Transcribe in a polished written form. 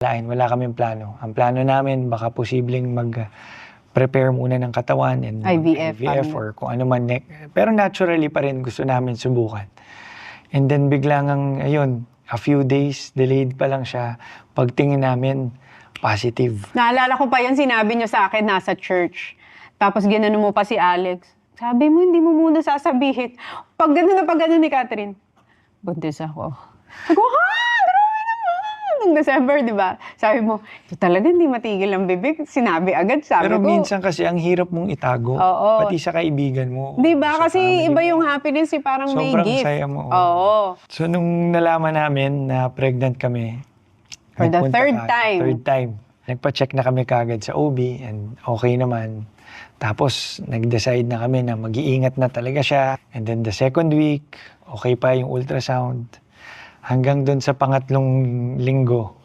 Wala kaming plano. Ang plano namin, baka posibleng mag-prepare muna ng katawan and IVF, or kung ano man. Pero naturally pa rin gusto namin subukan. And then biglang ayun, a few days, delayed pa lang siya. Pagtingin namin, positive. Naalala ko pa yun, sinabi niyo sa akin, nasa church. Tapos ginanon mo pa si Alex. Sabi mo, hindi mo muna sasabihin. Pag gano'n ni Catherine, buntis ako. Ako, ha? Grabe naman! Nung December, di ba? Sabi mo, ito talaga hindi matigil ang bibig. Sinabi agad, sabi Pero ko. minsan kasi ang hirap mong itago. Oo. Pati sa kaibigan mo. Di ba? sa Kasi family iba mo. yung happiness, parang may Sobrang gift. saya mo. Oo. So nung nalaman namin na pregnant kami, For the nagpunta third time. Nagpa-check na kami kagad sa OB and okay naman. Tapos nag-decide na kami na mag-iingat na talaga siya. And then the second week, okay pa yung ultrasound. Hanggang doon sa pangatlong linggo,